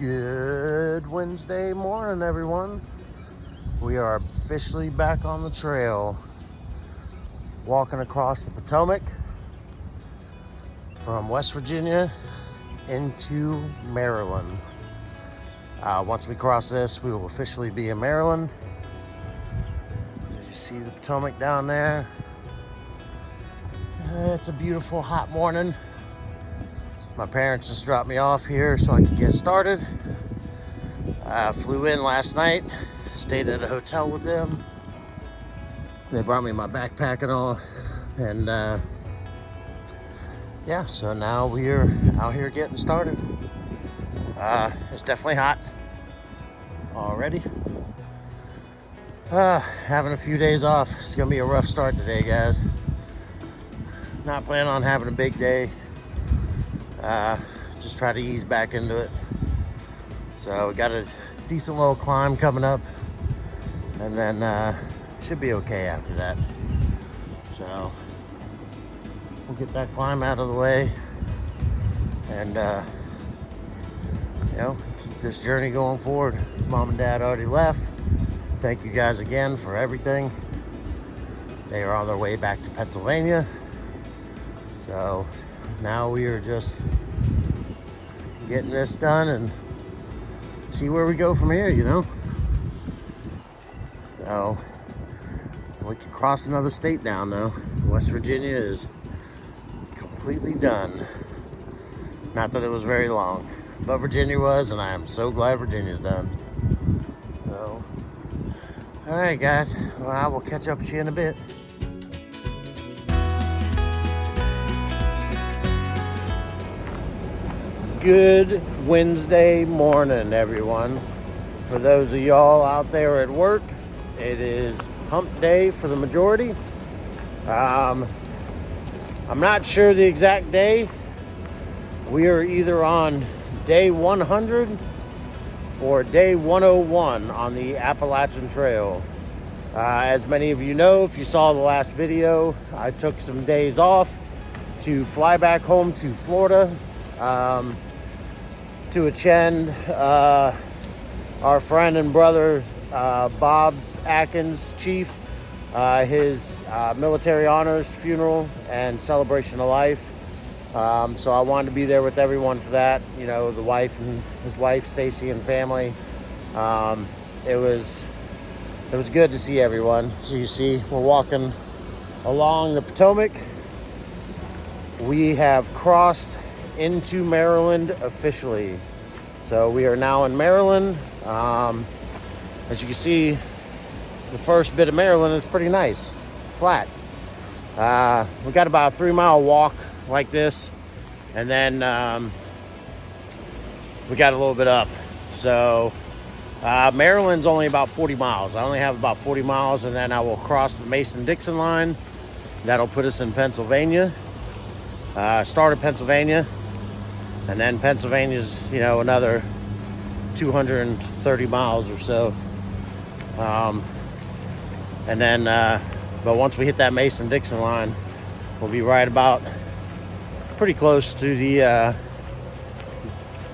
Good Wednesday morning, everyone. We are officially back on the trail, walking across the Potomac from West Virginia into Maryland. Once we cross this, we will officially be in Maryland. You see the Potomac down there. It's a beautiful hot morning. My parents just dropped me off here so I could get started. Flew in last night, stayed at a hotel with them. They brought me my backpack and all. And yeah, so now we're out here getting started. It's definitely hot already. Having a few days off. It's gonna be a rough start today, guys. Not planning on having a big day. Just try to ease back into it. So we got a decent little climb coming up, and then should be okay after that. So we'll get that climb out of the way, and keep this journey going forward. Mom and Dad already left. Thank you guys again for everything. They are on their way back to Pennsylvania. So now we are just getting this done and see where we go from here, So we can cross another state down though. West Virginia is completely done. Not that it was very long, but Virginia was, and I am so glad Virginia's done. So, all right, guys. Well, I will catch up with you in a bit. Good Wednesday morning, everyone. For those of y'all out there at work, it is hump day for the majority. I'm not sure the exact day. We are either on day 100 or day 101 on the Appalachian Trail. As many of you know, if you saw the last video, I took some days off to fly back home to Florida. To attend our friend and brother Bob Atkins, Chief, his military honors funeral and celebration of life. So I wanted to be there with everyone for that. The wife and his wife, Stacy, and family. It was good to see everyone. So you see, we're walking along the Potomac. We have crossed into Maryland officially. So we are now in Maryland. As you can see, the first bit of Maryland is pretty nice, flat. We got about a 3-mile walk like this, and then we got a little bit up. So Maryland's only about 40 miles. I only have about 40 miles, and then I will cross the Mason-Dixon line. That'll put us in Pennsylvania. Start of Pennsylvania. And then Pennsylvania's, another 230 miles or so. And then, but once we hit that Mason-Dixon line, we'll be right about pretty close to the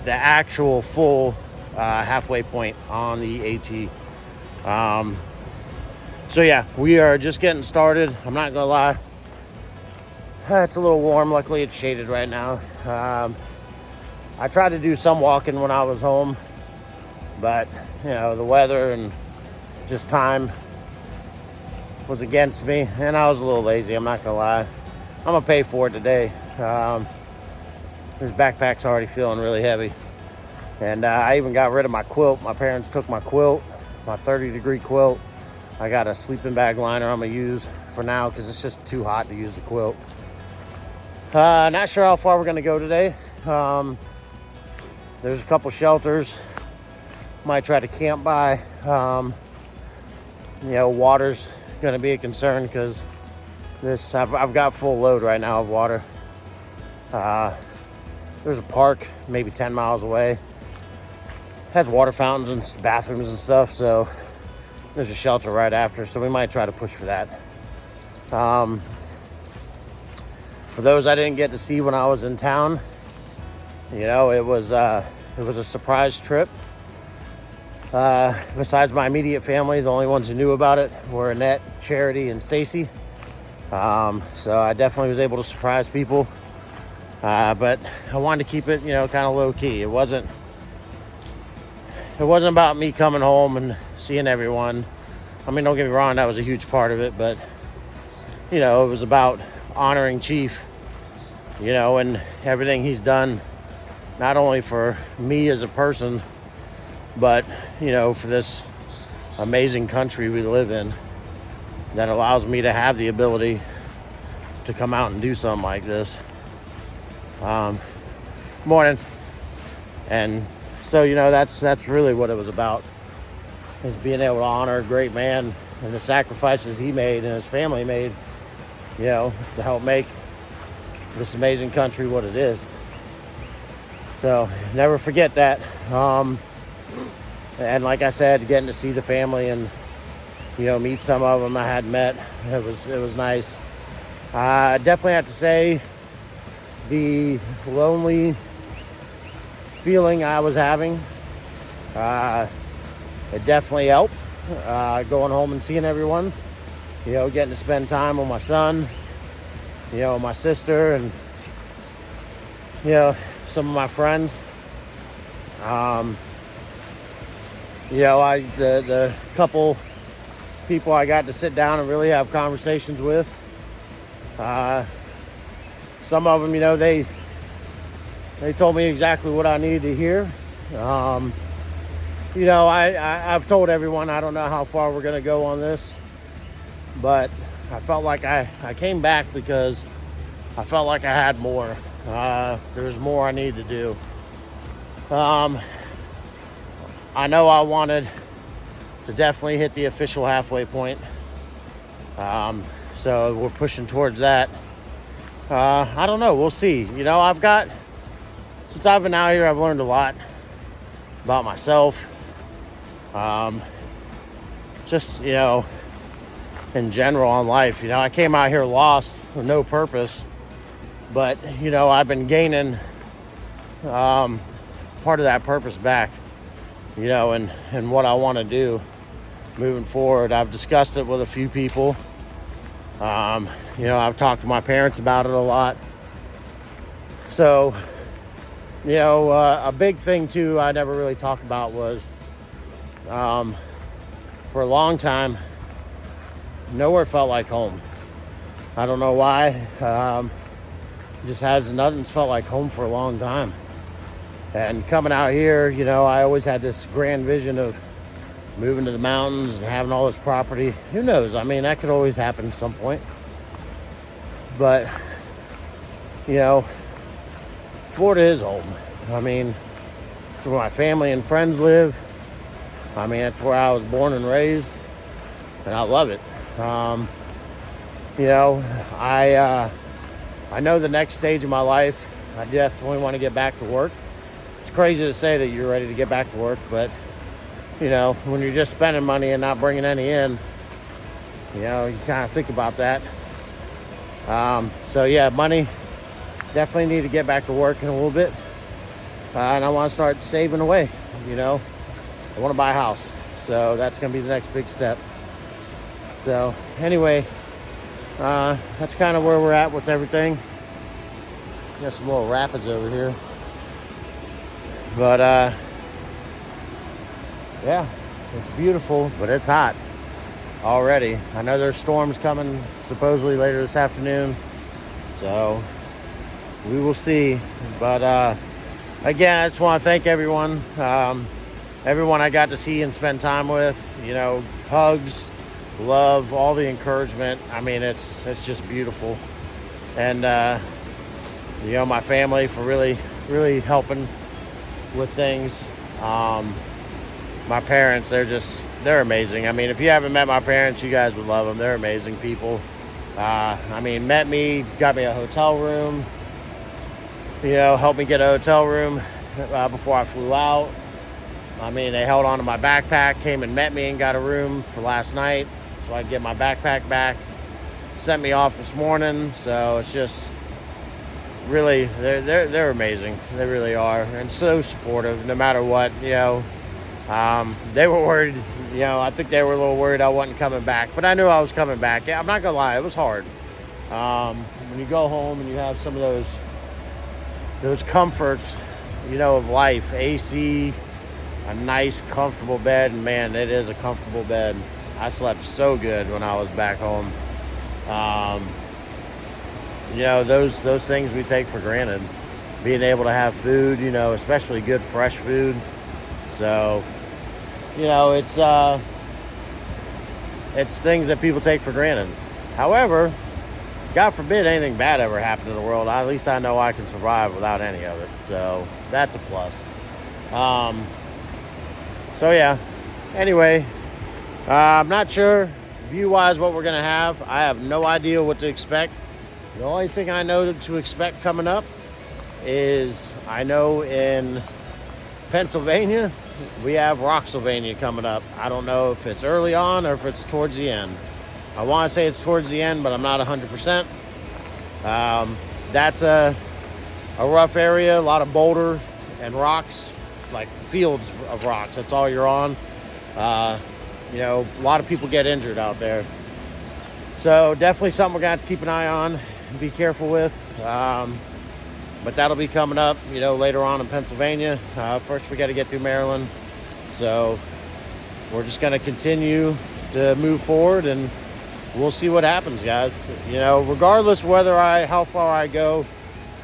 actual full halfway point on the AT. So yeah, we are just getting started. I'm not gonna lie. It's a little warm. Luckily, it's shaded right now. I tried to do some walking when I was home, but the weather and just time was against me, and I was a little lazy. I'm not gonna lie. I'm gonna pay for it today. This backpack's already feeling really heavy, and I even got rid of my quilt. My parents took my quilt, my 30-degree quilt. I got a sleeping bag liner I'm gonna use for now because it's just too hot to use the quilt. Not sure how far we're gonna go today. There's a couple shelters. Might try to camp by. Water's gonna be a concern because I've got full load right now of water. There's a park maybe 10 miles away. Has water fountains and bathrooms and stuff, so there's a shelter right after, so we might try to push for that. For those I didn't get to see when I was in town, it was It was a surprise trip. Besides my immediate family, the only ones who knew about it were Annette, Charity, and Stacy. So I definitely was able to surprise people. But I wanted to keep it, kind of low key. It wasn't about me coming home and seeing everyone. I mean, don't get me wrong, that was a huge part of it, but it was about honoring Chief, and everything he's done, not only for me as a person, but, for this amazing country we live in that allows me to have the ability to come out and do something like this. Morning. And so, that's really what it was about, is being able to honor a great man and the sacrifices he made and his family made, to help make this amazing country what it is. So never forget that. And like I said, getting to see the family and, meet some of them I hadn't met, it was nice. I definitely have to say the lonely feeling I was having, it definitely helped, going home and seeing everyone, getting to spend time with my son, my sister, and, some of my friends. The couple people I got to sit down and really have conversations with, some of them, they told me exactly what I needed to hear. I've told everyone I don't know how far we're going to go on this, but I felt like I came back because I felt like I had more. There was more I needed to do. I know I wanted to definitely hit the official halfway point. So we're pushing towards that. I don't know. We'll see. Since I've been out here, I've learned a lot about myself. Just, in general on life. I came out here lost with no purpose. But, I've been gaining part of that purpose back, and what I want to do moving forward. I've discussed it with a few people. I've talked to my parents about it a lot. So, a big thing too I never really talked about was, for a long time, nowhere felt like home. I don't know why. Nothing's felt like home for a long time. And coming out here, I always had this grand vision of moving to the mountains and having all this property. Who knows? I mean, that could always happen at some point. But, Florida is home. I mean, it's where my family and friends live. I mean, it's where I was born and raised, and I love it. I know the next stage of my life, I definitely want to get back to work. It's crazy to say that you're ready to get back to work, but, when you're just spending money and not bringing any in, you kind of think about that. Money, definitely need to get back to work in a little bit. And I want to start saving away, I want to buy a house. So that's going to be the next big step. So anyway, that's kind of where we're at with everything. Got some little rapids over here. But, it's beautiful, but it's hot already. I know there's storms coming supposedly later this afternoon. So we will see. But, again, I just want to thank everyone. Everyone I got to see and spend time with, hugs, love, all the encouragement. I mean, it's just beautiful. And, my family for really, really helping with things. My parents, they're amazing. I mean, if you haven't met my parents, you guys would love them. They're amazing people. Met me, got me a hotel room, helped me get a hotel room before I flew out. They held on to my backpack, came and met me and got a room for last night so I could get my backpack back. Sent me off this morning, so it's just, really, they're amazing. They really are, and so supportive no matter what. They were worried. I think they were a little worried I wasn't coming back, but I knew I was coming back. Yeah, I'm not gonna lie, it was hard. When you go home and you have some of those comforts, of life, AC, a nice comfortable bed, and man, it is a comfortable bed. I slept so good when I was back home. Those things we take for granted. Being able to have food, especially good fresh food. So, it's things that people take for granted. However, God forbid anything bad ever happened in the world. At least I know I can survive without any of it. So that's a plus. So yeah. Anyway, I'm not sure view-wise what we're gonna have. I have no idea what to expect. The only thing I know to expect coming up is I know in Pennsylvania we have Rocksylvania coming up. I don't know if it's early on or if it's towards the end. I want to say it's towards the end, but I'm not 100%. That's a rough area, a lot of boulders and rocks, like fields of rocks. That's all you're on. A lot of people get injured out there. So definitely something we're going to have to keep an eye on and be careful with. But that'll be coming up, later on in Pennsylvania. First, we got to get through Maryland. So we're just going to continue to move forward, and we'll see what happens, guys. Regardless how far I go,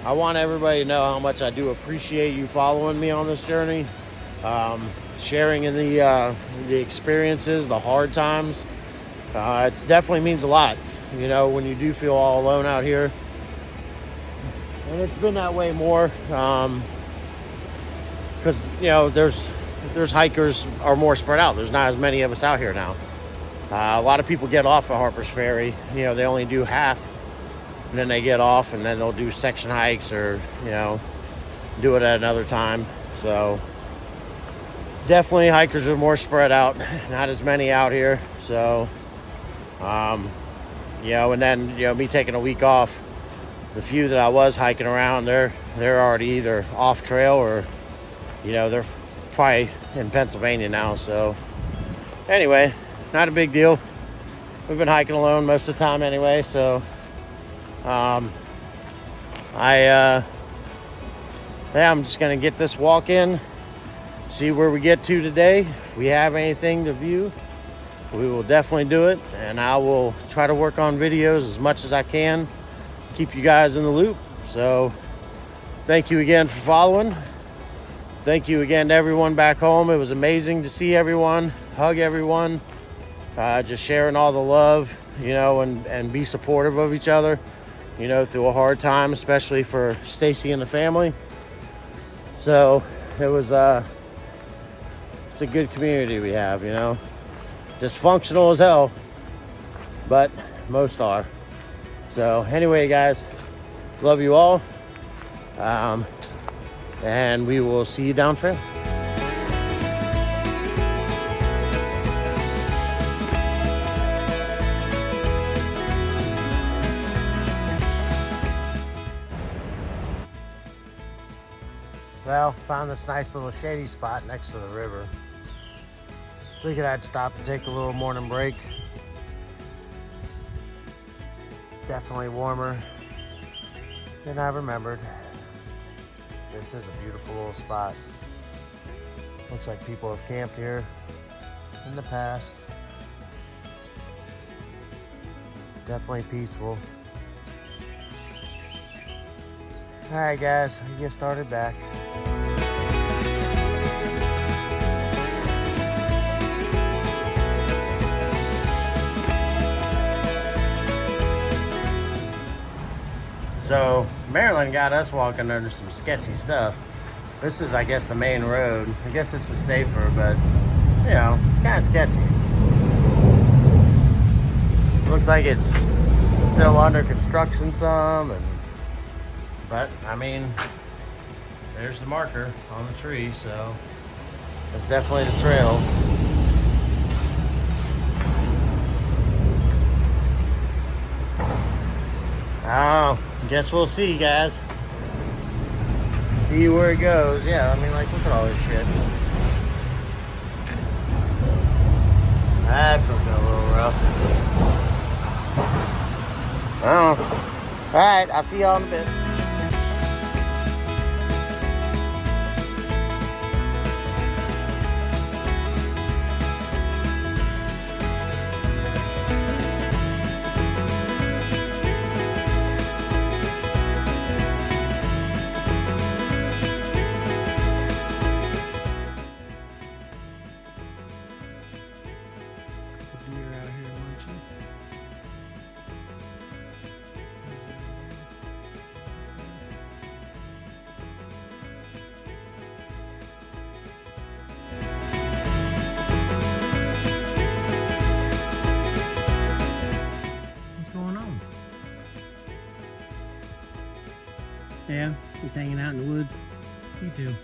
I want everybody to know how much I do appreciate you following me on this journey, sharing in the experiences, the hard times. It definitely means a lot, when you do feel all alone out here. And it's been that way more because, there's hikers are more spread out. There's not as many of us out here now. A lot of people get off at Harper's Ferry. They only do half, and then they get off, and then they'll do section hikes or, do it at another time. So definitely hikers are more spread out. Not as many out here. So, and then, me taking a week off, the few that I was hiking around, they're already either off trail or, they're probably in Pennsylvania now. So anyway, not a big deal. We've been hiking alone most of the time anyway. So I'm just going to get this walk in, see where we get to today. If we have anything to view, we will definitely do it. And I will try to work on videos as much as I can, keep you guys in the loop. So thank you again for following. Thank you again to everyone back home. It was amazing to see everyone, hug everyone, just sharing all the love, and be supportive of each other, through a hard time, especially for Stacy and the family. So it was, it's a good community we have, dysfunctional as hell, but most are. So anyway, guys, love you all. And we will see you down trail. Well, found this nice little shady spot next to the river. Figured I'd stop and take a little morning break. Definitely warmer than I remembered. This is a beautiful little spot. Looks like people have camped here in the past. Definitely peaceful. All right, guys, we get started back. So Maryland got us walking under some sketchy stuff. This is, I guess, the main road. I guess this was safer, but it's kind of sketchy. Looks like it's still under construction some, but I mean, there's the marker on the tree, so that's definitely the trail. Oh, guess we'll see, guys. see where it goes. Yeah, I mean, like, look at all this shit. That's looking a little rough. Oh. Alright, I'll see y'all in a bit. Deer out here munching. What's going on? Yeah, he's hanging out in the woods. You too.